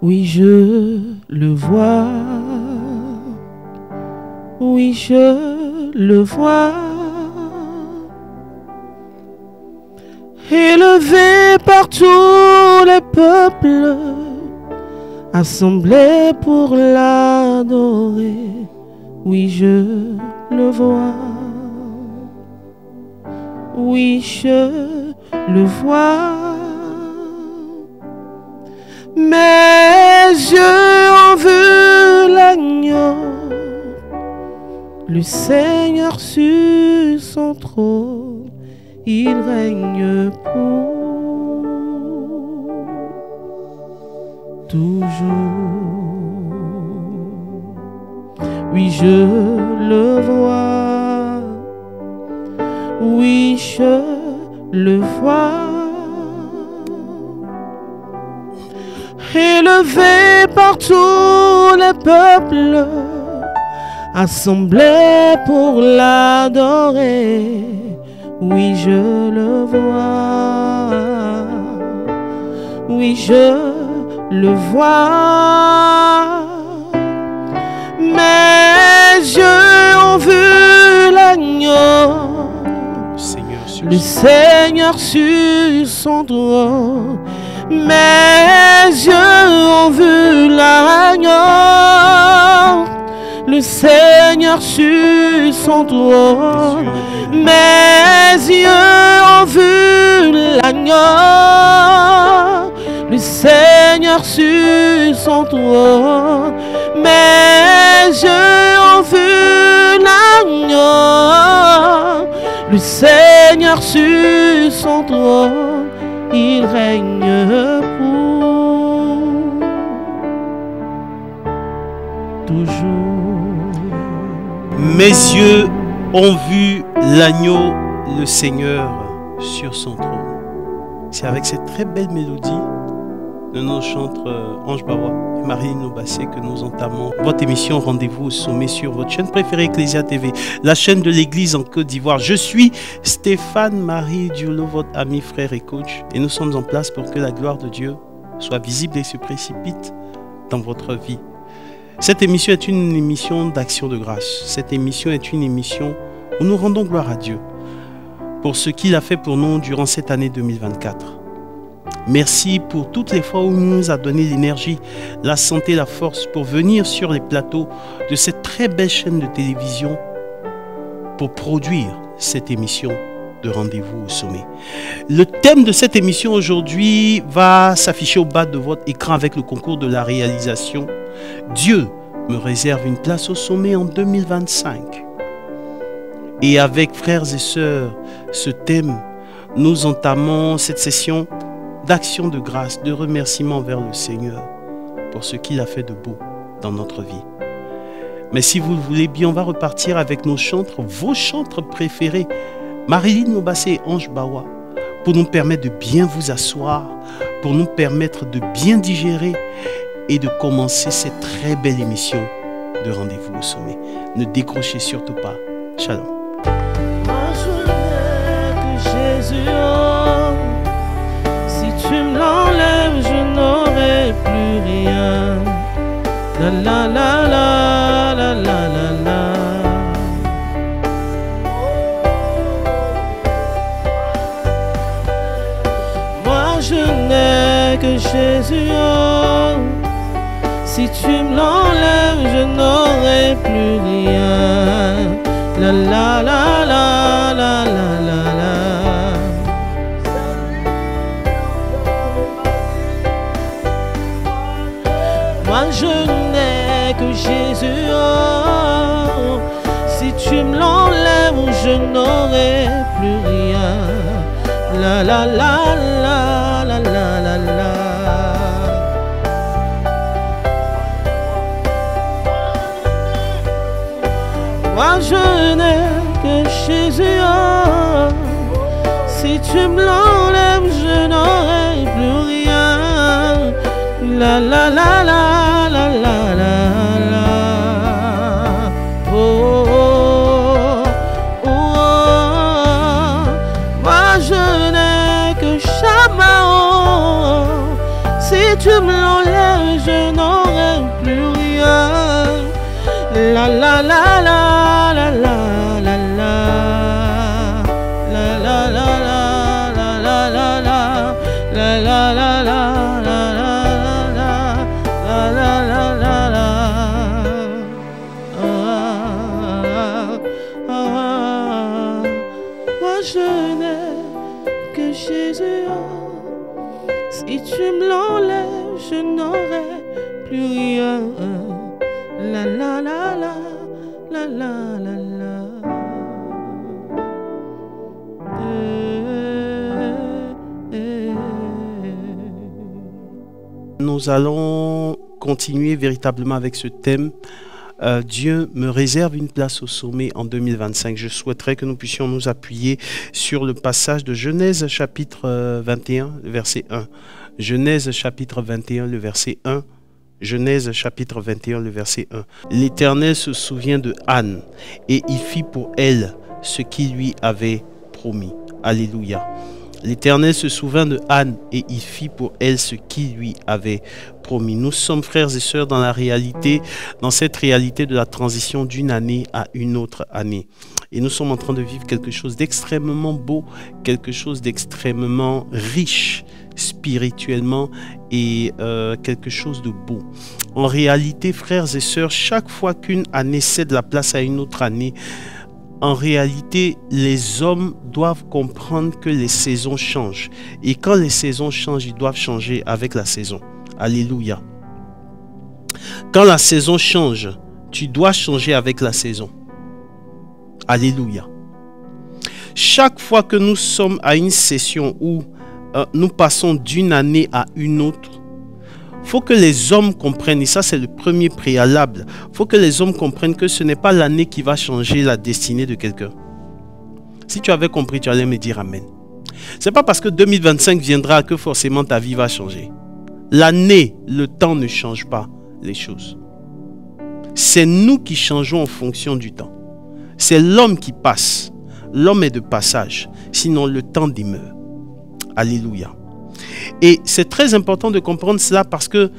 Oui, je le vois. Oui, je le vois. Élevé par tous les peuples, assemblés pour l'adorer. Oui, je le vois. Oui, je le vois. Mes yeux ont vu l'agneau, le Seigneur sur son trône, il règne pour toujours. Oui, je le vois. Oui, je le vois. Élevé par tous les peuples, assemblés pour l'adorer. Oui, je le vois. Oui, je le vois. Mes yeux ont vu l'agneau, le Seigneur sur son trône. Mes yeux ont vu l'agneau, le Seigneur sur son trône. Mes yeux ont vu l'agneau, le Seigneur sur son trône. Mes yeux ont vu l'agneau, le Seigneur sur son trône. Il règne pour toujours. Mes yeux ont vu l'agneau, le Seigneur sur son trône. C'est avec cette très belle mélodie de nos chantres Ange Bawa et Marie Nobassé que nous entamons votre émission Rendez-vous au sommet sur votre chaîne préférée Ecclesia TV, la chaîne de l'église en Côte d'Ivoire. Je suis Stéphane Marie Diolo, votre ami, frère et coach, et nous sommes en place pour que la gloire de Dieu soit visible et se précipite dans votre vie. Cette émission est une émission d'action de grâce. Cette émission est une émission où nous rendons gloire à Dieu pour ce qu'il a fait pour nous durant cette année 2024. Merci pour toutes les fois où il nous a donné l'énergie, la santé, la force pour venir sur les plateaux de cette très belle chaîne de télévision pour produire cette émission de Rendez-vous au sommet. Le thème de cette émission aujourd'hui va s'afficher au bas de votre écran avec le concours de la réalisation. Dieu me réserve une place au sommet en 2025. Et avec frères et sœurs, ce thème, nous entamons cette session d'action de grâce, de remerciement vers le Seigneur pour ce qu'il a fait de beau dans notre vie. Mais si vous le voulez bien, on va repartir avec nos chantres, vos chantres préférés, Marilyn Nobassé et Ange Bawa, pour nous permettre de bien vous asseoir, pour nous permettre de bien digérer et de commencer cette très belle émission de Rendez-vous au sommet. Ne décrochez surtout pas. Shalom. Moi je n'ai que Jésus, oh. Si tu me l'enlèves, je n'aurai plus rien. La la la la la la la la. Moi je n'ai que Jésus, oh. Si tu me l'enlèves, je n'aurai plus rien. La la la la la la la la. Moi je n'ai que Jésus, oh. Si tu me l'enlèves, je n'aurai plus rien. La la la la la la la la. Moi je n'ai que Jésus, oh. Si tu me l'enlèves, je n'aurai plus rien. La la la la la la la la. Oh, oh, oh, oh. Moi je n'ai que Shama, oh. Si tu me l'enlèves, je la la la la la la la la la la la la la la la la la la la je n'ai que Jésus. Si tu me l'enlèves, je n'aurai plus rien. La la la la la la la la. Nous allons continuer véritablement avec ce thème. Dieu me réserve une place au sommet en 2025. Je souhaiterais que nous puissions nous appuyer sur le passage de Genèse chapitre 21, verset 1. Genèse chapitre 21, le verset 1. Genèse chapitre 21, le verset 1. L'Éternel se souvient de Anne et il fit pour elle ce qu'il lui avait promis. Alléluia. L'Éternel se souvint de Anne et il fit pour elle ce qu'il lui avait promis. Nous sommes frères et sœurs dans la réalité, dans cette réalité de la transition d'une année à une autre année. Et nous sommes en train de vivre quelque chose d'extrêmement beau, quelque chose d'extrêmement riche spirituellement et quelque chose de beau. En réalité, frères et sœurs, chaque fois qu'une année cède la place à une autre année, en réalité, les hommes doivent comprendre que les saisons changent. Et quand les saisons changent, ils doivent changer avec la saison. Alléluia. Quand la saison change, tu dois changer avec la saison. Alléluia. Chaque fois que nous sommes à une session où nous passons d'une année à une autre, il faut que les hommes comprennent, et ça c'est le premier préalable, il faut que les hommes comprennent que ce n'est pas l'année qui va changer la destinée de quelqu'un. Si tu avais compris, tu allais me dire Amen. Ce n'est pas parce que 2025 viendra que forcément ta vie va changer. L'année, le temps ne change pas les choses. C'est nous qui changeons en fonction du temps. C'est l'homme qui passe. L'homme est de passage, sinon le temps demeure. Alléluia. Et c'est très important de comprendre cela parce que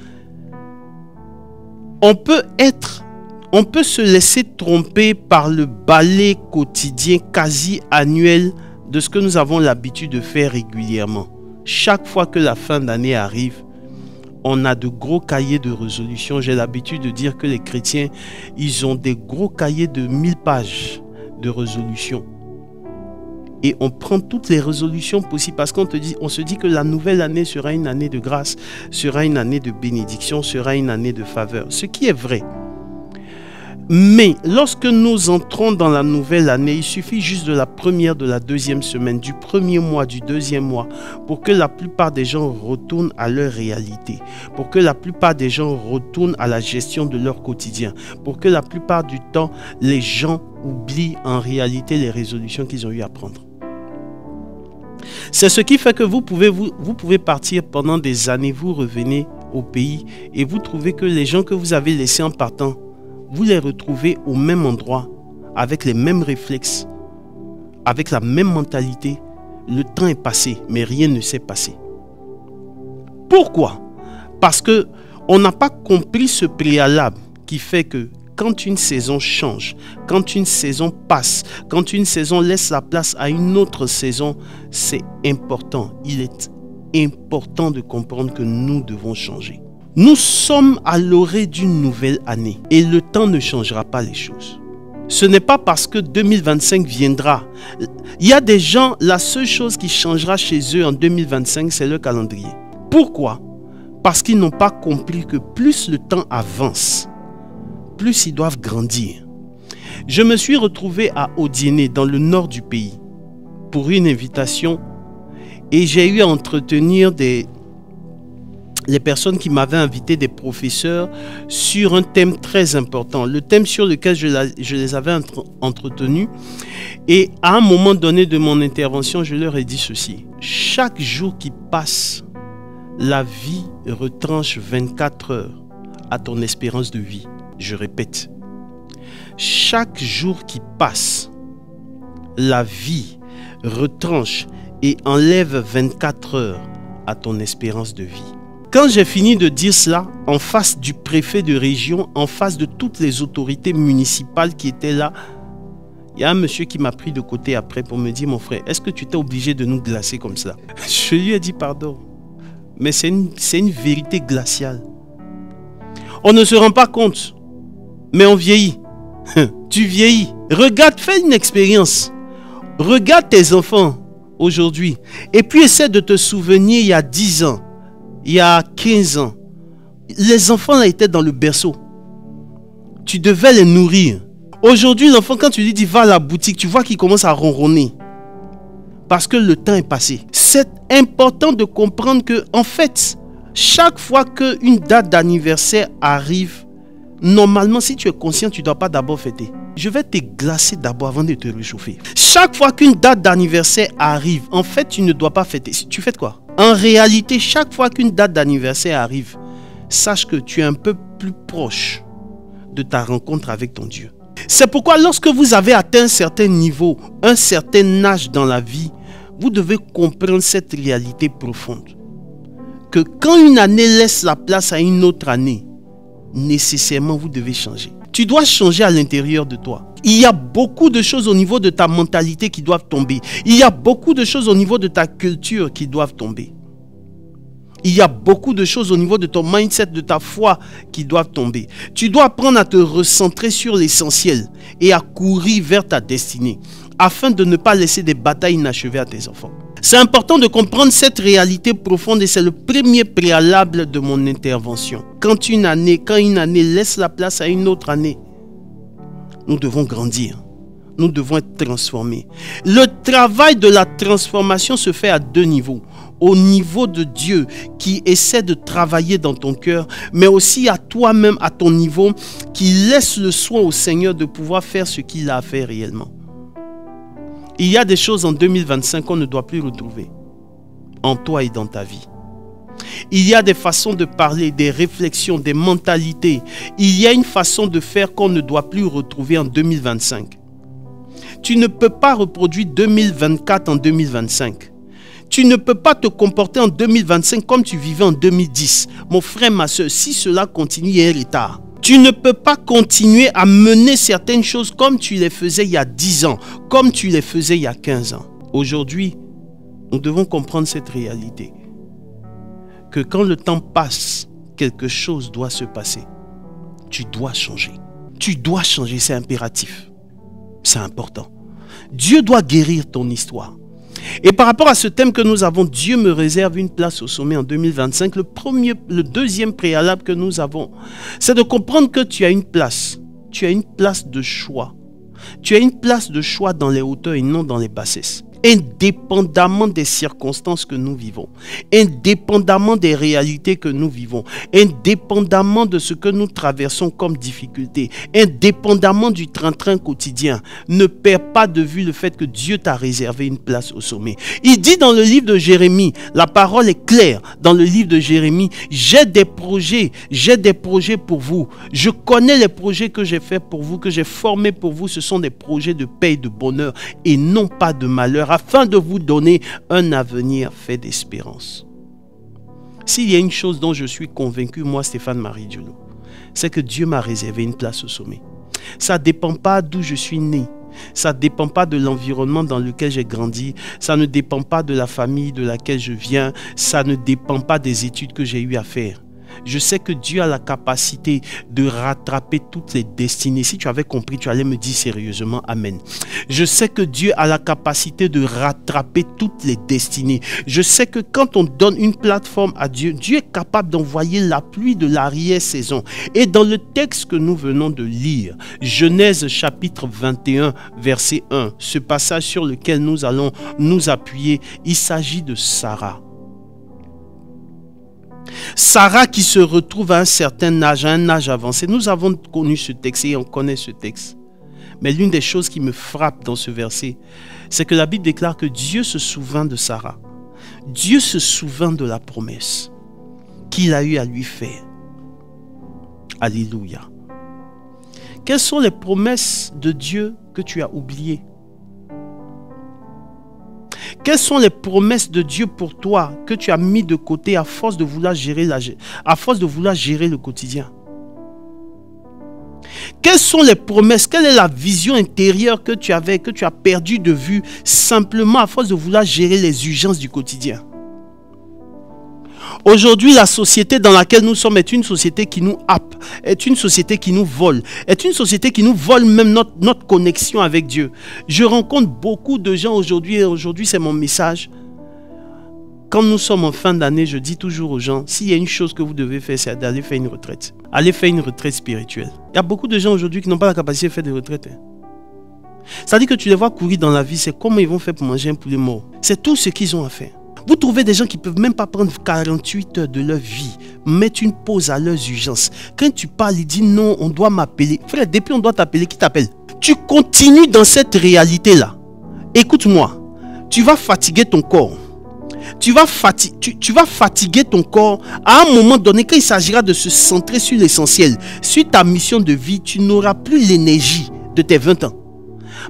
on peut se laisser tromper par le balai quotidien quasi annuel de ce que nous avons l'habitude de faire régulièrement. Chaque fois que la fin d'année arrive, on a de gros cahiers de résolution. J'ai l'habitude de dire que les chrétiens, ils ont des gros cahiers de 1000 pages de résolution. Et on prend toutes les résolutions possibles parce qu'on se dit que la nouvelle année sera une année de grâce, sera une année de bénédiction, sera une année de faveur. Ce qui est vrai. Mais lorsque nous entrons dans la nouvelle année, il suffit juste de la première, de la deuxième semaine, du premier mois, du deuxième mois, pour que la plupart des gens retournent à leur réalité, pour que la plupart des gens retournent à la gestion de leur quotidien, pour que la plupart du temps, les gens oublient en réalité les résolutions qu'ils ont eu à prendre. C'est ce qui fait que vous pouvez partir pendant des années, vous revenez au pays et vous trouvez que les gens que vous avez laissés en partant, vous les retrouvez au même endroit, avec les mêmes réflexes, avec la même mentalité. Le temps est passé, mais rien ne s'est passé. Pourquoi? Parce qu'on n'a pas compris ce préalable qui fait que quand une saison change, quand une saison passe, quand une saison laisse la place à une autre saison, c'est important. Il est important de comprendre que nous devons changer. Nous sommes à l'orée d'une nouvelle année et le temps ne changera pas les choses. Ce n'est pas parce que 2025 viendra. Il y a des gens, la seule chose qui changera chez eux en 2025, c'est le calendrier. Pourquoi? Parce qu'ils n'ont pas compris que plus le temps avance, plus ils doivent grandir. Je me suis retrouvé à Odiéné, dans le nord du pays, pour une invitation et j'ai eu à entretenir les personnes qui m'avaient invité, des professeurs, sur un thème très important, le thème sur lequel je les avais entretenus. Et à un moment donné de mon intervention, je leur ai dit ceci: chaque jour qui passe, la vie retranche 24 heures à ton espérance de vie. Je répète, chaque jour qui passe, la vie retranche et enlève 24 heures à ton espérance de vie. Quand j'ai fini de dire cela, en face du préfet de région, en face de toutes les autorités municipales qui étaient là, il y a un monsieur qui m'a pris de côté après pour me dire, mon frère, est-ce que tu t'es obligé de nous glacer comme ça? Je lui ai dit pardon, mais c'est une vérité glaciale. On ne se rend pas compte, mais on vieillit. Tu vieillis. Regarde, fais une expérience. Regarde tes enfants aujourd'hui et puis essaie de te souvenir il y a 10 ans, il y a 15 ans. Les enfants là étaient dans le berceau. Tu devais les nourrir. Aujourd'hui, l'enfant, quand tu lui dis va à la boutique, tu vois qu'il commence à ronronner. Parce que le temps est passé. C'est important de comprendre que, en fait, chaque fois qu'une date d'anniversaire arrive, normalement, si tu es conscient, tu ne dois pas d'abord fêter. Je vais te glacer d'abord avant de te réchauffer. Chaque fois qu'une date d'anniversaire arrive, en fait, tu ne dois pas fêter. Tu fêtes quoi? En réalité, chaque fois qu'une date d'anniversaire arrive, sache que tu es un peu plus proche de ta rencontre avec ton Dieu. C'est pourquoi lorsque vous avez atteint un certain niveau, un certain âge dans la vie, vous devez comprendre cette réalité profonde. Que quand une année laisse la place à une autre année, nécessairement vous devez changer. Tu dois changer à l'intérieur de toi. Il y a beaucoup de choses au niveau de ta mentalité qui doivent tomber. Il y a beaucoup de choses au niveau de ta culture qui doivent tomber. Il y a beaucoup de choses au niveau de ton mindset, de ta foi qui doivent tomber. Tu dois apprendre à te recentrer sur l'essentiel et à courir vers ta destinée afin de ne pas laisser des batailles inachevées à tes enfants. C'est important de comprendre cette réalité profonde et c'est le premier préalable de mon intervention. Quand une année laisse la place à une autre année, nous devons grandir. Nous devons être transformés. Le travail de la transformation se fait à deux niveaux. Au niveau de Dieu qui essaie de travailler dans ton cœur, mais aussi à toi-même, à ton niveau, qui laisse le soin au Seigneur de pouvoir faire ce qu'il a à faire réellement. Il y a des choses en 2025 qu'on ne doit plus retrouver en toi et dans ta vie. Il y a des façons de parler, des réflexions, des mentalités. Il y a une façon de faire qu'on ne doit plus retrouver en 2025. Tu ne peux pas reproduire 2024 en 2025. Tu ne peux pas te comporter en 2025 comme tu vivais en 2010. Mon frère, ma soeur, si cela continue, il y a un retard. Tu ne peux pas continuer à mener certaines choses comme tu les faisais il y a 10 ans, comme tu les faisais il y a 15 ans. Aujourd'hui, nous devons comprendre cette réalité. Que quand le temps passe, quelque chose doit se passer. Tu dois changer. Tu dois changer, c'est impératif. C'est important. Dieu doit guérir ton histoire. Et par rapport à ce thème que nous avons, Dieu me réserve une place au sommet en 2025. Le deuxième préalable que nous avons, c'est de comprendre que tu as une place. Tu as une place de choix. Tu as une place de choix dans les hauteurs et non dans les bassesses. Indépendamment des circonstances que nous vivons, indépendamment des réalités que nous vivons, indépendamment de ce que nous traversons comme difficulté, indépendamment du train-train quotidien, ne perds pas de vue le fait que Dieu t'a réservé une place au sommet. Il dit dans le livre de Jérémie, la parole est claire dans le livre de Jérémie, j'ai des projets pour vous. Je connais les projets que j'ai faits pour vous, que j'ai formés pour vous. Ce sont des projets de paix et de bonheur et non pas de malheur, afin de vous donner un avenir fait d'espérance. S'il y a une chose dont je suis convaincu, moi, Stéphane Marie Diolo, c'est que Dieu m'a réservé une place au sommet. Ça ne dépend pas d'où je suis né. Ça ne dépend pas de l'environnement dans lequel j'ai grandi. Ça ne dépend pas de la famille de laquelle je viens. Ça ne dépend pas des études que j'ai eu à faire. Je sais que Dieu a la capacité de rattraper toutes les destinées. Si tu avais compris, tu allais me dire sérieusement Amen. Je sais que Dieu a la capacité de rattraper toutes les destinées. Je sais que quand on donne une plateforme à Dieu, Dieu est capable d'envoyer la pluie de l'arrière-saison. Et dans le texte que nous venons de lire, Genèse chapitre 21, verset 1, ce passage sur lequel nous allons nous appuyer, il s'agit de Sarah. Sarah qui se retrouve à un certain âge, à un âge avancé. Nous avons connu ce texte et on connaît ce texte. Mais l'une des choses qui me frappe dans ce verset, c'est que la Bible déclare que Dieu se souvint de Sarah. Dieu se souvint de la promesse qu'il a eu à lui faire. Alléluia. Quelles sont les promesses de Dieu que tu as oubliées? Quelles sont les promesses de Dieu pour toi que tu as mis de côté à force de vouloir gérer le quotidien? Quelles sont les promesses? Quelle est la vision intérieure que tu avais, que tu as perdu de vue simplement à force de vouloir gérer les urgences du quotidien? Aujourd'hui, la société dans laquelle nous sommes est une société qui nous happe, est une société qui nous vole, est une société qui nous vole même notre connexion avec Dieu. Je rencontre beaucoup de gens aujourd'hui, et aujourd'hui c'est mon message. Quand nous sommes en fin d'année, je dis toujours aux gens, s'il y a une chose que vous devez faire, c'est d'aller faire une retraite. Allez faire une retraite spirituelle. Il y a beaucoup de gens aujourd'hui qui n'ont pas la capacité de faire des retraites. C'est-à-dire que tu les vois courir dans la vie, c'est comment ils vont faire pour manger un poulet mort. C'est tout ce qu'ils ont à faire. Vous trouvez des gens qui ne peuvent même pas prendre 48 heures de leur vie, mettre une pause à leurs urgences. Quand tu parles, ils disent non, on doit m'appeler. Frère, depuis on doit t'appeler, qui t'appelle? Tu continues dans cette réalité-là. Écoute-moi, tu vas fatiguer ton corps. Tu vas fatiguer ton corps. À un moment donné, quand il s'agira de se centrer sur l'essentiel, sur ta mission de vie, tu n'auras plus l'énergie de tes 20 ans.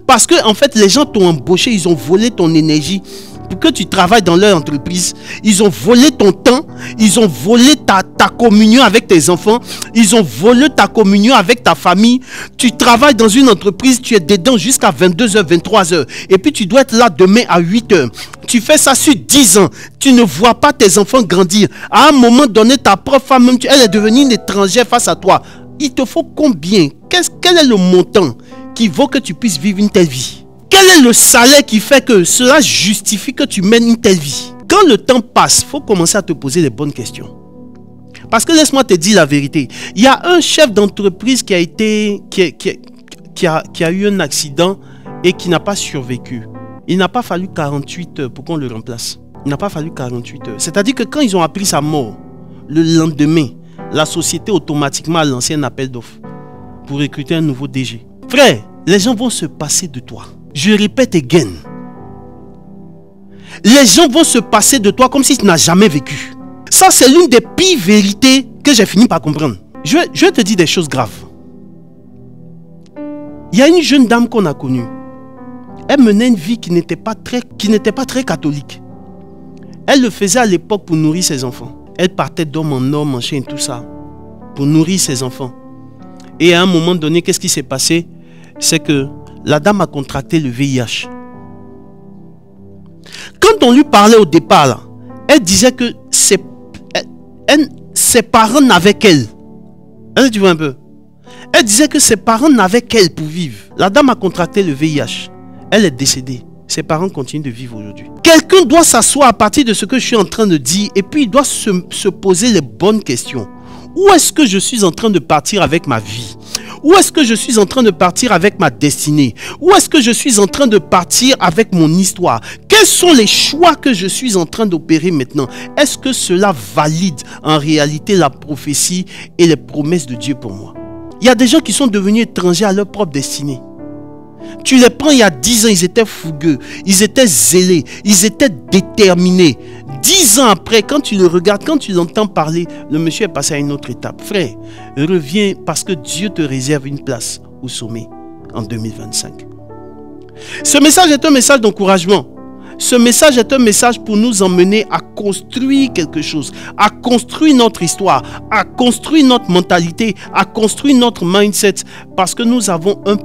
Parce que en fait, les gens t'ont embauché, ils ont volé ton énergie pour que tu travailles dans leur entreprise. Ils ont volé ton temps, ils ont volé ta communion avec tes enfants, ils ont volé ta communion avec ta famille. Tu travailles dans une entreprise, tu es dedans jusqu'à 22h, 23h. Et puis tu dois être là demain à 8h. Tu fais ça sur 10 ans. Tu ne vois pas tes enfants grandir. À un moment donné, ta propre femme, même, elle est devenue une étrangère face à toi. Il te faut combien? Quel est le montant qui vaut que tu puisses vivre une telle vie? Quel est le salaire qui fait que cela justifie que tu mènes une telle vie? Quand le temps passe, il faut commencer à te poser les bonnes questions. Parce que laisse-moi te dire la vérité. Il y a un chef d'entreprise qui a eu un accident et qui n'a pas survécu. Il n'a pas fallu 48 heures pour qu'on le remplace. Il n'a pas fallu 48 heures. C'est-à-dire que quand ils ont appris sa mort, le lendemain, la société automatiquement a lancé un appel d'offres pour recruter un nouveau DG. Frère, les gens vont se passer de toi. Je répète again. Les gens vont se passer de toi comme si tu n'as jamais vécu. Ça, c'est l'une des pires vérités que j'ai fini par comprendre. Je vais te dire des choses graves. Il y a une jeune dame qu'on a connue. Elle menait une vie qui n'était pas très catholique. Elle le faisait à l'époque pour nourrir ses enfants. Elle partait d'homme en homme, en chien et tout ça, pour nourrir ses enfants. Et à un moment donné, qu'est-ce qui s'est passé? C'est que la dame a contracté le VIH. Quand on lui parlait au départ, là, elle disait que ses parents n'avaient qu'elle. Tu vois un peu? Elle disait que ses parents n'avaient qu'elle pour vivre. La dame a contracté le VIH. Elle est décédée. Ses parents continuent de vivre aujourd'hui. Quelqu'un doit s'asseoir à partir de ce que je suis en train de dire et puis il doit se poser les bonnes questions. Où est-ce que je suis en train de partir avec ma vie? Où est-ce que je suis en train de partir avec ma destinée? Où est-ce que je suis en train de partir avec mon histoire? Quels sont les choix que je suis en train d'opérer maintenant? Est-ce que cela valide en réalité la prophétie et les promesses de Dieu pour moi? Il y a des gens qui sont devenus étrangers à leur propre destinée. Tu les prends il y a 10 ans, ils étaient fougueux, ils étaient zélés, ils étaient déterminés. 10 ans après, quand tu le regardes, quand tu l'entends parler, le monsieur est passé à une autre étape. Frère, reviens parce que Dieu te réserve une place au sommet en 2025. Ce message est un message d'encouragement. Ce message est un message pour nous emmener à construire quelque chose, à construire notre histoire, à construire notre mentalité, à construire notre mindset parce que nous avons un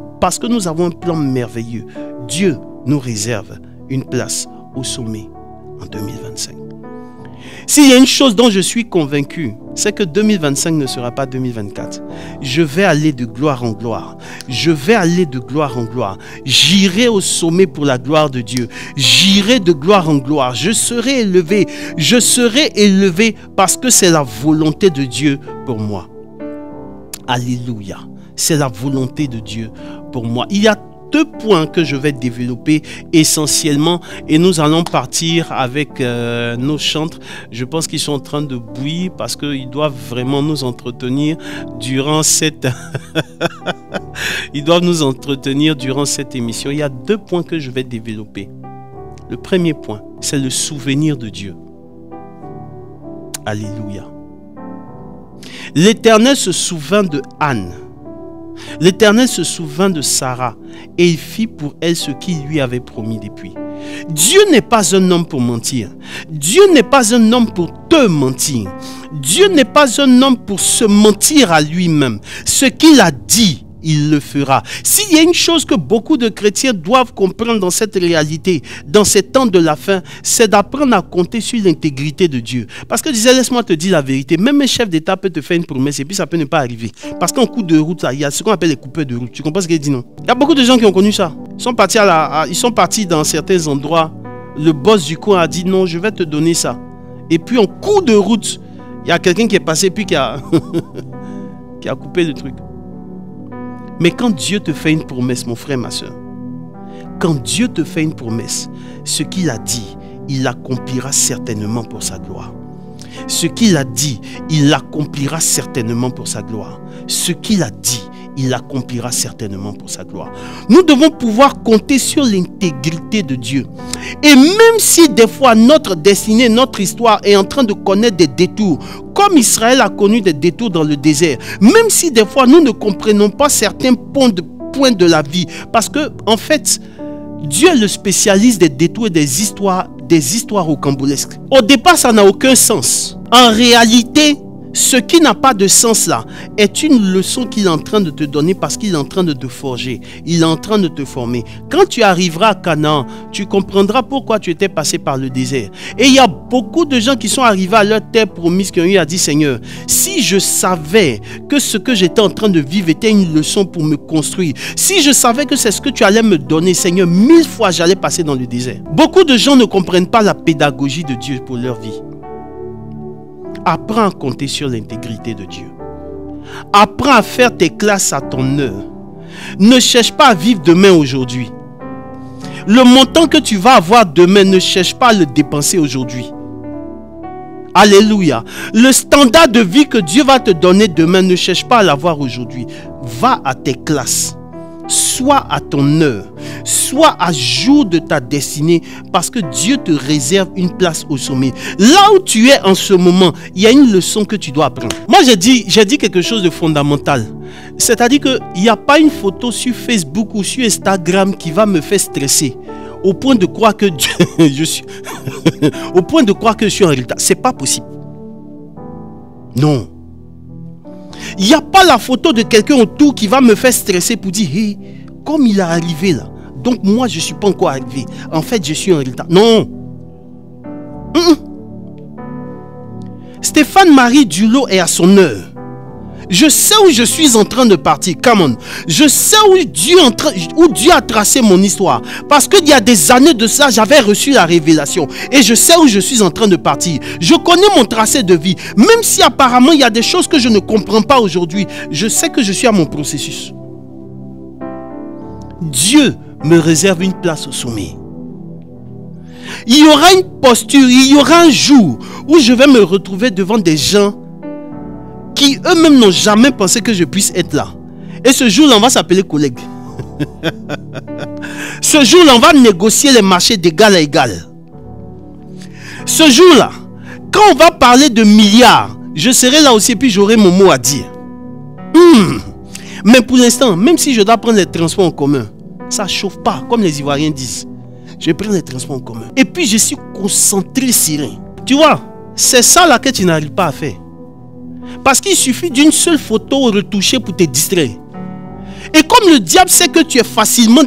plan merveilleux. Dieu nous réserve une place au sommet en 2025. S'il y a une chose dont je suis convaincu, c'est que 2025 ne sera pas 2024. Je vais aller de gloire en gloire. Je vais aller de gloire en gloire. J'irai au sommet pour la gloire de Dieu. J'irai de gloire en gloire. Je serai élevé. Je serai élevé parce que c'est la volonté de Dieu pour moi. Alléluia. C'est la volonté de Dieu pour moi. Il y a 2 points que je vais développer essentiellement et nous allons partir avec nos chantres. Je pense qu'ils sont en train de bouillir parce qu'ils doivent vraiment nous entretenir durant cette émission. Il y a 2 points que je vais développer. Le premier point, c'est le souvenir de Dieu. Alléluia. L'Éternel se souvint de Anne. L'Éternel se souvint de Sarah et il fit pour elle ce qu'il lui avait promis depuis. Dieu n'est pas un homme pour mentir. Dieu n'est pas un homme pour te mentir. Dieu n'est pas un homme pour se mentir à lui-même. Ce qu'il a dit, il le fera. S'il y a une chose que beaucoup de chrétiens doivent comprendre dans cette réalité, dans ces temps de la fin, c'est d'apprendre à compter sur l'intégrité de Dieu. Parce que laisse-moi te dire la vérité, même un chef d'État peut te faire une promesse et puis ça peut ne pas arriver. Parce qu'en coup de route, il y a ce qu'on appelle les coupeurs de route. Tu comprends ce qu'il dit, non? Il y a beaucoup de gens qui ont connu ça. Ils sont partis dans certains endroits. Le boss du coin a dit non, je vais te donner ça. Et puis en coup de route, il y a quelqu'un qui est passé puis qui a coupé le truc. Mais quand Dieu te fait une promesse, mon frère, ma soeur, quand Dieu te fait une promesse, ce qu'il a dit, il l'accomplira certainement pour sa gloire. Ce qu'il a dit, il l'accomplira certainement pour sa gloire. Ce qu'il a dit, il l'accomplira certainement pour sa gloire. Nous devons pouvoir compter sur l'intégrité de Dieu. Et même si des fois notre destinée, notre histoire est en train de connaître des détours, comme Israël a connu des détours dans le désert, même si des fois nous ne comprenons pas certains points de la vie, parce que en fait, Dieu est le spécialiste des détours et des histoires rocambolesques. Au départ, ça n'a aucun sens. En réalité, ce qui n'a pas de sens là est une leçon qu'il est en train de te donner parce qu'il est en train de te forger. Il est en train de te former. Quand tu arriveras à Canaan, tu comprendras pourquoi tu étais passé par le désert. Et il y a beaucoup de gens qui sont arrivés à leur terre promise qui ont eu à dire Seigneur, si je savais que ce que j'étais en train de vivre était une leçon pour me construire, si je savais que c'est ce que tu allais me donner, Seigneur, 1000 fois j'allais passer dans le désert. Beaucoup de gens ne comprennent pas la pédagogie de Dieu pour leur vie. Apprends à compter sur l'intégrité de Dieu. Apprends à faire tes classes à ton heure. Ne cherche pas à vivre demain aujourd'hui. Le montant que tu vas avoir demain, ne cherche pas à le dépenser aujourd'hui. Alléluia. Le standard de vie que Dieu va te donner demain, ne cherche pas à l'avoir aujourd'hui. Va à tes classes. Sois à ton heure. Sois à jour de ta destinée parce que Dieu te réserve une place au sommet. Là où tu es en ce moment, il y a une leçon que tu dois apprendre. Moi, j'ai dit quelque chose de fondamental. C'est-à-dire qu'il n'y a pas une photo sur Facebook ou sur Instagram qui va me faire stresser au point de croire que je suis au point de croire que je suis en retard. C'est pas possible. Non. Il n'y a pas la photo de quelqu'un autour qui va me faire stresser pour dire hey, comme il est arrivé là, donc moi je ne suis pas encore arrivé. En fait, je suis en retard. Non. Stéphane-Marie Dulot est à son heure. Je sais où je suis en train de partir. Come on. Je sais où Dieu a tracé mon histoire. Parce qu'il y a des années de ça, j'avais reçu la révélation. Et je sais où je suis en train de partir. Je connais mon tracé de vie. Même si apparemment il y a des choses que je ne comprends pas aujourd'hui, je sais que je suis à mon processus. Dieu me réserve une place au sommet. Il y aura une posture, il y aura un jour où je vais me retrouver devant des gens qui eux-mêmes n'ont jamais pensé que je puisse être là. Et ce jour-là, on va s'appeler collègue. Ce jour-là, on va négocier les marchés d'égal à égal. Ce jour-là, quand on va parler de milliards, je serai là aussi et puis j'aurai mon mot à dire. Mais pour l'instant, même si je dois prendre les transports en commun, ça ne chauffe pas, comme les Ivoiriens disent. Je prends les transports en commun. Et puis je suis concentré, serein. Tu vois, c'est ça là que tu n'arrives pas à faire. Parce qu'il suffit d'une seule photo retouchée pour te distraire. Et comme le diable sait que tu es facilement,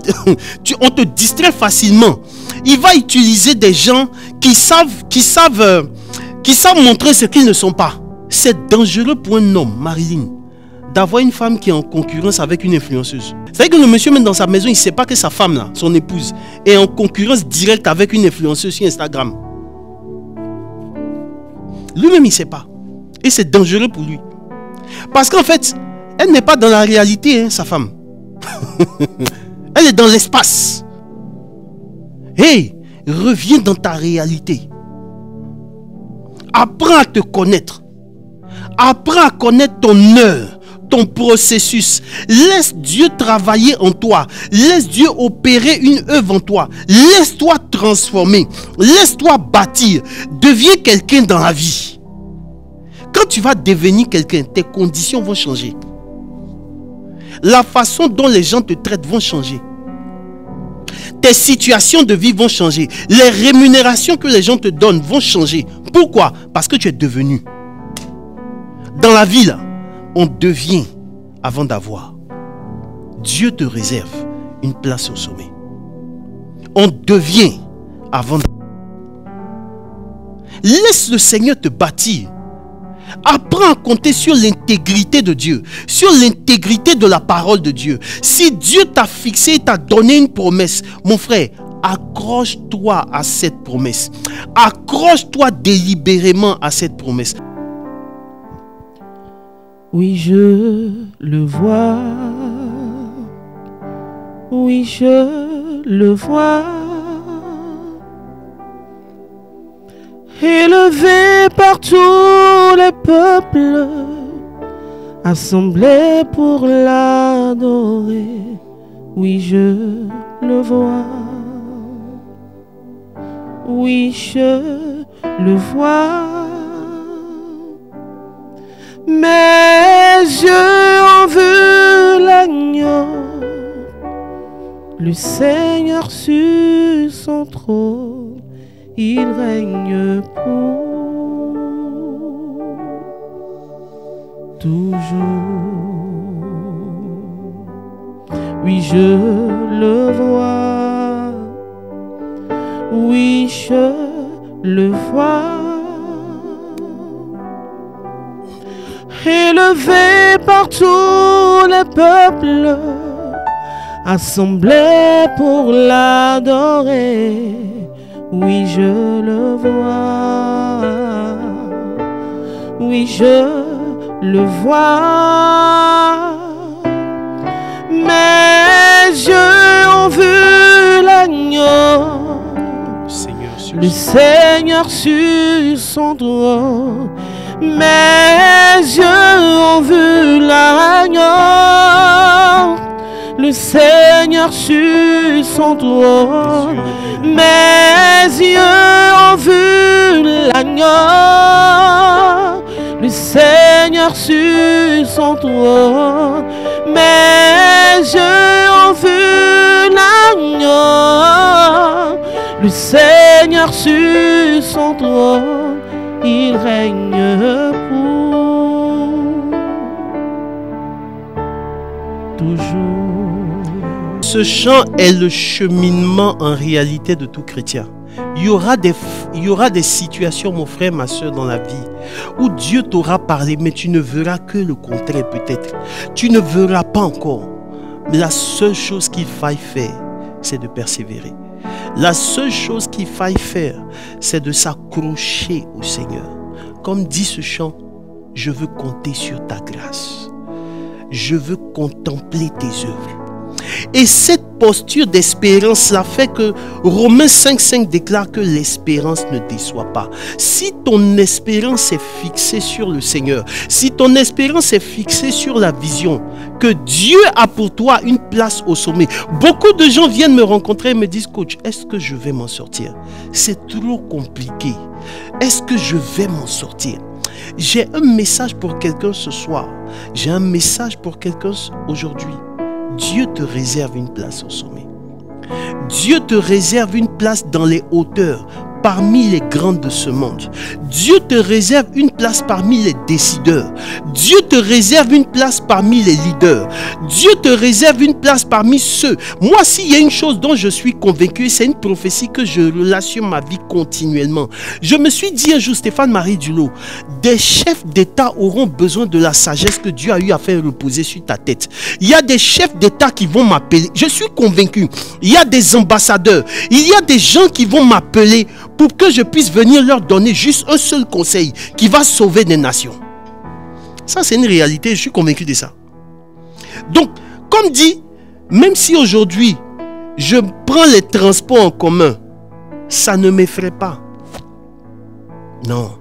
on te distrait facilement, il va utiliser des gens qui savent montrer ce qu'ils ne sont pas. C'est dangereux pour un homme, Marilyn, d'avoir une femme qui est en concurrence avec une influenceuse. C'est-à-dire que le monsieur même dans sa maison, il ne sait pas que sa femme, là, son épouse, est en concurrence directe avec une influenceuse sur Instagram. Lui-même, il ne sait pas. Et c'est dangereux pour lui. Parce qu'en fait, elle n'est pas dans la réalité, hein, sa femme. Elle est dans l'espace. Hey, reviens dans ta réalité. Apprends à te connaître. Apprends à connaître ton heure, ton processus. Laisse Dieu travailler en toi. Laisse Dieu opérer une œuvre en toi. Laisse-toi transformer. Laisse-toi bâtir. Deviens quelqu'un dans la vie. Quand tu vas devenir quelqu'un, tes conditions vont changer. La façon dont les gens te traitent vont changer. tes situations de vie vont changer. Les rémunérations que les gens te donnent vont changer. Pourquoi? Parce que tu es devenu. Dans la vie, là, on devient avant d'avoir. Dieu te réserve une place au sommet. On devient avant d'avoir. Laisse le Seigneur te bâtir. Apprends à compter sur l'intégrité de Dieu, sur l'intégrité de la parole de Dieu. Si Dieu t'a fixé, t'a donné une promesse, mon frère, accroche-toi à cette promesse. Accroche-toi délibérément à cette promesse. Oui, je le vois. Oui, je le vois. Élevé par tous les peuples, assemblés pour l'adorer. Oui, je le vois. Oui, je le vois. Mes yeux ont vu l'agneau, le Seigneur sur son trône, il règne pour toujours. Oui, je le vois. Oui, je le vois. Élevé par tous les peuples, assemblés pour l'adorer. Oui, je le vois. Oui, je le vois. Mes yeux ont vu l'agneau, le Seigneur sur son trône. Mes yeux ont vu l'agneau, le Seigneur sur son trône. Mes yeux ont vu l'agneau, le Seigneur sur son trône. Mes yeux ont vu l'agneau, le Seigneur sur son trône. Il règne pour toujours. Ce chant est le cheminement en réalité de tout chrétien. Il y aura des situations, mon frère, ma soeur, dans la vie où Dieu t'aura parlé, mais tu ne verras que le contraire peut-être. Tu ne verras pas encore. Mais la seule chose qu'il faille faire, c'est de persévérer. La seule chose qu'il faille faire, c'est de s'accrocher au Seigneur. Comme dit ce chant, je veux compter sur ta grâce. Je veux contempler tes œuvres. Et cette posture d'espérance-là fait que Romains 5,5 déclare que l'espérance ne déçoit pas. Si ton espérance est fixée sur le Seigneur, si ton espérance est fixée sur la vision, que Dieu a pour toi une place au sommet. Beaucoup de gens viennent me rencontrer et me disent, coach, est-ce que je vais m'en sortir? C'est trop compliqué. Est-ce que je vais m'en sortir? J'ai un message pour quelqu'un ce soir. J'ai un message pour quelqu'un aujourd'hui. Dieu te réserve une place au sommet. Dieu te réserve une place dans les hauteurs, parmi les grands de ce monde. Dieu te réserve une place parmi les décideurs. Dieu te réserve une place parmi les leaders. Dieu te réserve une place parmi ceux. Moi, s'il y a une chose dont je suis convaincu, c'est une prophétie que je relâche sur ma vie continuellement. Je me suis dit un jour, Stéphane-Marie Dulot, des chefs d'État auront besoin de la sagesse que Dieu a eu à faire reposer sur ta tête. Il y a des chefs d'État qui vont m'appeler. Je suis convaincu. Il y a des ambassadeurs. Il y a des gens qui vont m'appeler pour que je puisse venir leur donner juste un seul conseil qui va sauver des nations. Ça, c'est une réalité, je suis convaincu de ça. Donc, comme dit, même si aujourd'hui, je prends les transports en commun, ça ne m'effraie pas. Non.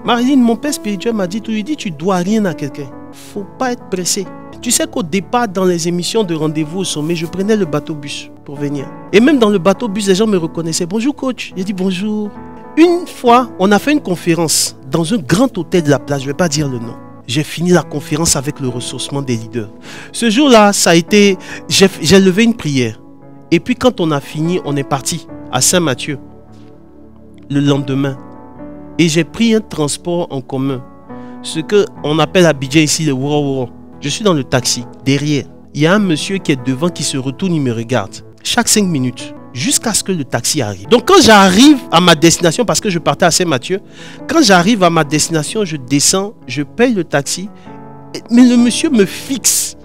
Marilyn, mon père spirituel m'a dit, tu lui dis, tu dois rien à quelqu'un. Il ne faut pas être pressé. Tu sais qu'au départ, dans les émissions de rendez-vous au sommet, je prenais le bateau-bus pour venir. Et même dans le bateau-bus, les gens me reconnaissaient. Bonjour coach. J'ai dit bonjour. Une fois, on a fait une conférence dans un grand hôtel de la place. Je ne vais pas dire le nom. J'ai fini la conférence avec le ressourcement des leaders. Ce jour-là, ça a été... J'ai levé une prière. Et puis quand on a fini, on est parti à Saint-Mathieu le lendemain. Et j'ai pris un transport en commun. Ce qu'on appelle à Abidjan ici le Woro. Je suis dans le taxi. Derrière, il y a un monsieur qui est devant, qui se retourne, il me regarde. Chaque 5 minutes. Jusqu'à ce que le taxi arrive. Donc quand j'arrive à ma destination, parce que je partais à Saint-Mathieu, quand j'arrive à ma destination, je descends, je paye le taxi, mais le monsieur me fixe.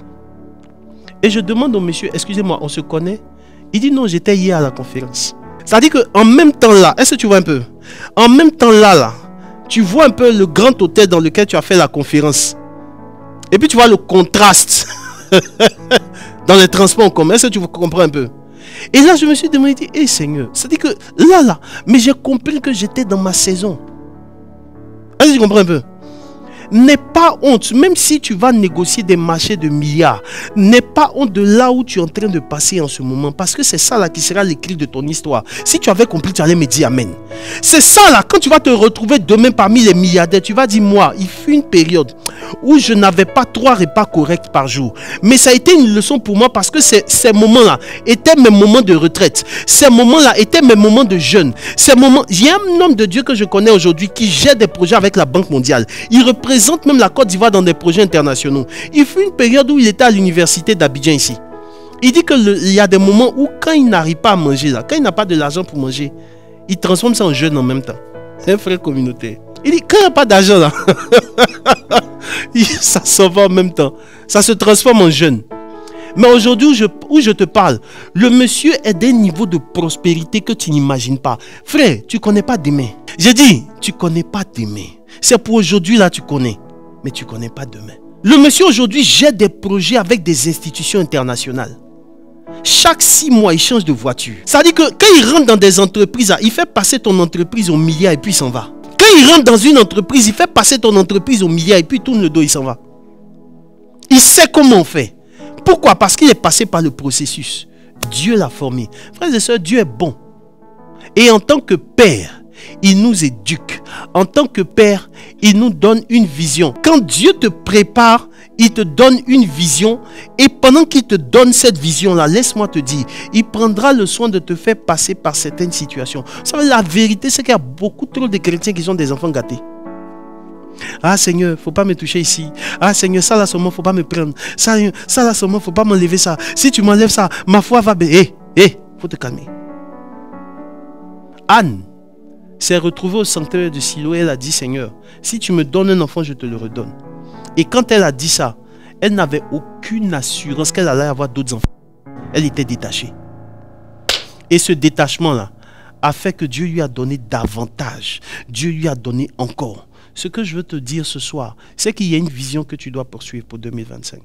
Et je demande au monsieur, excusez-moi, on se connaît? Il dit non, j'étais hier à la conférence. Ça dit qu'en même temps là, est-ce que tu vois un peu? En même temps là, tu vois un peu le grand hôtel dans lequel tu as fait la conférence. Et puis tu vois le contraste dans les transports en commun. Est-ce que tu comprends un peu? Et là, je me suis demandé, hé Seigneur, c'est-à-dire que là, mais j'ai compris que j'étais dans ma saison. Est-ce que tu comprends un peu? N'aie pas honte, même si tu vas négocier des marchés de milliards, n'aie pas honte de là où tu es en train de passer en ce moment, parce que c'est ça là qui sera l'écrit de ton histoire. Si tu avais compris, tu allais me dire amen. C'est ça là, quand tu vas te retrouver demain parmi les milliardaires, tu vas dire moi, il fut une période où je n'avais pas 3 repas corrects par jour. Mais ça a été une leçon pour moi, parce que ces moments-là étaient mes moments de retraite. Ces moments-là étaient mes moments de jeûne. Il y a un homme de Dieu que je connais aujourd'hui qui gère des projets avec la Banque mondiale. Il représente même la Côte d'Ivoire dans des projets internationaux. Il fut une période où il était à l'université d'Abidjan ici. Il dit qu'il y a des moments où quand il n'arrive pas à manger, là, quand il n'a pas de l'argent pour manger, il transforme ça en jeûne en même temps. C'est un frère communautaire. Il dit quand il n'y a pas d'argent là, ça s'en va en même temps. Ça se transforme en jeûne. Mais aujourd'hui où je te parle, le monsieur est d'un niveau de prospérité que tu n'imagines pas. Frère, tu ne connais pas demain. J'ai dit, tu ne connais pas demain. C'est pour aujourd'hui là tu connais, mais tu ne connais pas demain. Le monsieur aujourd'hui gère des projets avec des institutions internationales. Chaque 6 mois, il change de voiture. Ça veut dire que quand il rentre dans des entreprises, il fait passer ton entreprise au milliard et puis il s'en va. Quand il rentre dans une entreprise, il fait passer ton entreprise au milliard et puis il tourne le dos, il s'en va. Il sait comment on fait. Pourquoi? Parce qu'il est passé par le processus. Dieu l'a formé. Frères et sœurs, Dieu est bon. Et en tant que Père, il nous éduque. En tant que Père, il nous donne une vision. Quand Dieu te prépare, il te donne une vision. Et pendant qu'il te donne cette vision-là, laisse-moi te dire, il prendra le soin de te faire passer par certaines situations. Vous savez, la vérité, c'est qu'il y a beaucoup trop de chrétiens qui sont des enfants gâtés. Ah Seigneur, il ne faut pas me toucher ici. Ah Seigneur, ça là seulement, il ne faut pas me prendre. Ça là seulement, il ne faut pas m'enlever ça. Si tu m'enlèves ça, ma foi va baisser. Il faut te calmer. Anne s'est retrouvée au sanctuaire de Siloé. Elle a dit, Seigneur, si tu me donnes un enfant, je te le redonne. Et quand elle a dit ça, elle n'avait aucune assurance qu'elle allait avoir d'autres enfants. Elle était détachée. Et ce détachement-là a fait que Dieu lui a donné davantage. Dieu lui a donné encore. Ce que je veux te dire ce soir, c'est qu'il y a une vision que tu dois poursuivre pour 2025.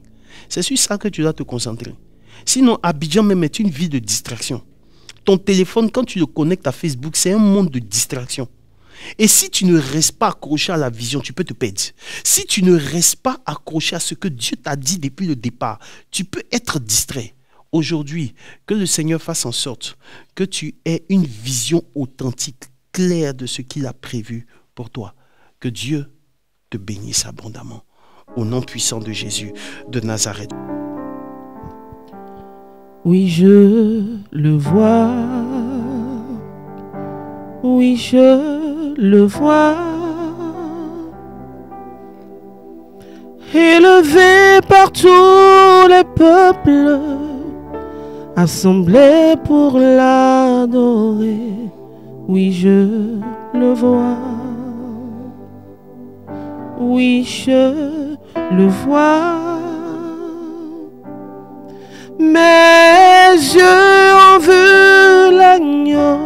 C'est sur ça que tu dois te concentrer. Sinon, Abidjan même est une ville de distraction. Ton téléphone, quand tu le connectes à Facebook, c'est un monde de distraction. Et si tu ne restes pas accroché à la vision, tu peux te perdre. Si tu ne restes pas accroché à ce que Dieu t'a dit depuis le départ, tu peux être distrait. Aujourd'hui, que le Seigneur fasse en sorte que tu aies une vision authentique, claire de ce qu'il a prévu pour toi. Que Dieu te bénisse abondamment. Au nom puissant de Jésus de Nazareth. Oui, je le vois. Oui, je le vois. Élevé par tous les peuples, assemblés pour l'adorer. Oui, je le vois. Oui, je le vois. Mes yeux ont vu l'agneau,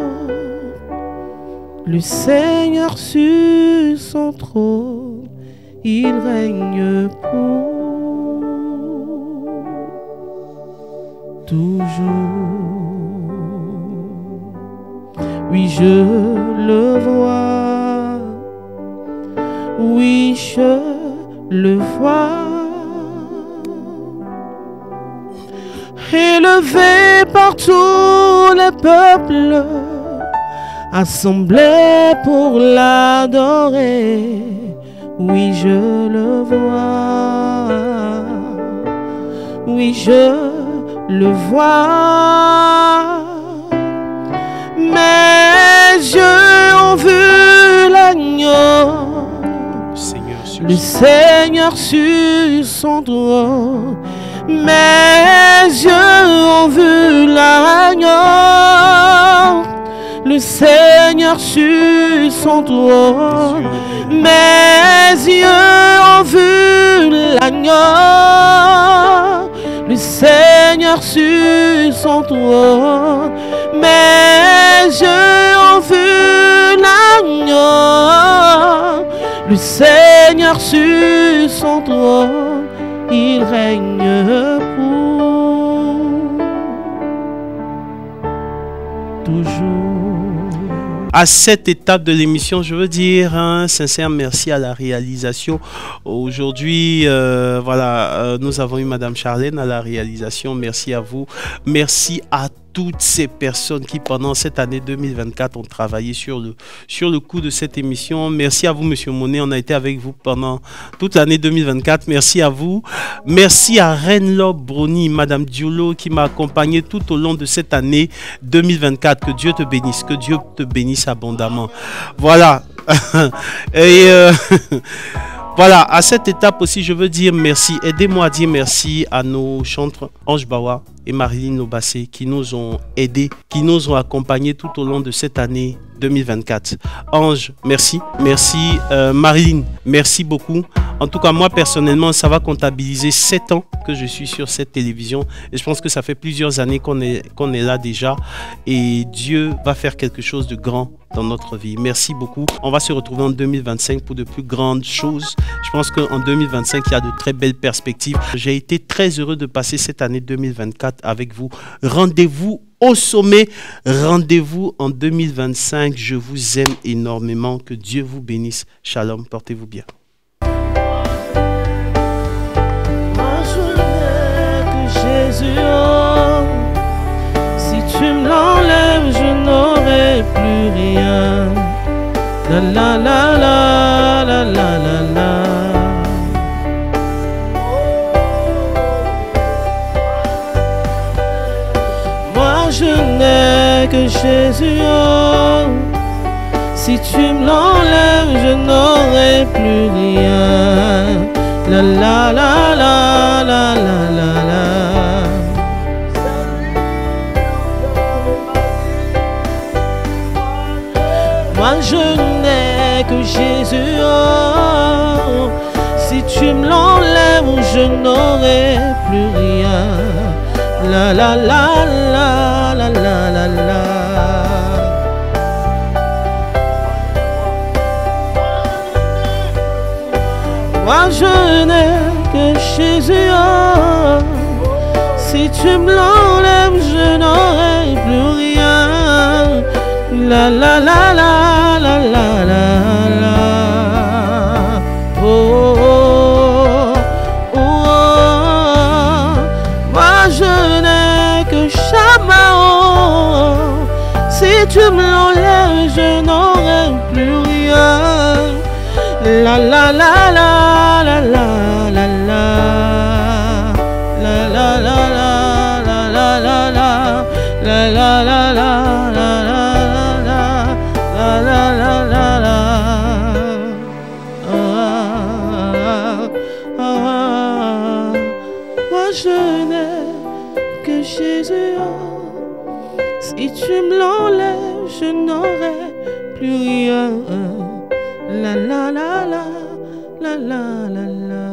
le Seigneur sur son trône, il règne pour toujours. Oui, je le vois. Oui, je le vois. Élevé par tous les peuples, assemblés pour l'adorer. Oui, je le vois. Oui, je le vois. Mes yeux ont vu l'agneau, le Seigneur sur son trône. Mes yeux ont vu l'agneau, le Seigneur sur son trône. Mes yeux ont vu l'agneau, le Seigneur sur son trône. Mes yeux ont vu l'agneau, le Seigneur sur son trône. Il règne pour toujours. À cette étape de l'émission, je veux dire un sincère merci à la réalisation. Aujourd'hui, nous avons eu Madame Charlène à la réalisation. Merci à vous. Merci à toutes ces personnes qui pendant cette année 2024 ont travaillé sur le coup de cette émission. Merci à vous, Monsieur Monet. On a été avec vous pendant toute l'année 2024. Merci à vous. Merci à Renlob Brony, Madame Diolo qui m'a accompagné tout au long de cette année 2024. Que Dieu te bénisse. Que Dieu te bénisse abondamment. Voilà. Et voilà, à cette étape aussi, je veux dire merci. Aidez-moi à dire merci à nos chantres Ange Bawa et Marilyn Lobassé qui nous ont aidés, qui nous ont accompagnés tout au long de cette année 2024. Ange, merci. Merci Marilyn, merci beaucoup. En tout cas, moi personnellement, ça va comptabiliser 7 ans que je suis sur cette télévision. Et je pense que ça fait plusieurs années qu'on est là déjà. Et Dieu va faire quelque chose de grand dans notre vie. Merci beaucoup. On va se retrouver en 2025 pour de plus grandes choses. Je pense qu'en 2025, il y a de très belles perspectives. J'ai été très heureux de passer cette année 2024 avec vous. Rendez-vous au sommet. Rendez-vous en 2025. Je vous aime énormément. Que Dieu vous bénisse. Shalom. Portez-vous bien. Jésus, oh, si tu me l'enlèves, je n'aurai plus rien. La la la la la la la la. Moi je n'ai que Jésus, oh, si tu me l'enlèves, je n'aurai plus rien. La la la la la la la la. Moi je n'ai que Jésus, oh, si tu me l'enlèves, je n'aurai plus rien. La la la la la la la la. Moi je n'ai que Jésus, oh, si tu me l'enlèves, je n'aurai plus rien. La la la la la la la la. Oh, oh, oh, oh. Moi je n'ai que Chamao, si tu me l'enlèves, je n'aurai plus rien. La la la la la la la la. La la la la la la la la. La la la la la la. La la la la la. Moi je n'ai que Jésus, oh, si tu me l'enlèves, je n'aurai plus rien. La la la la la la la la.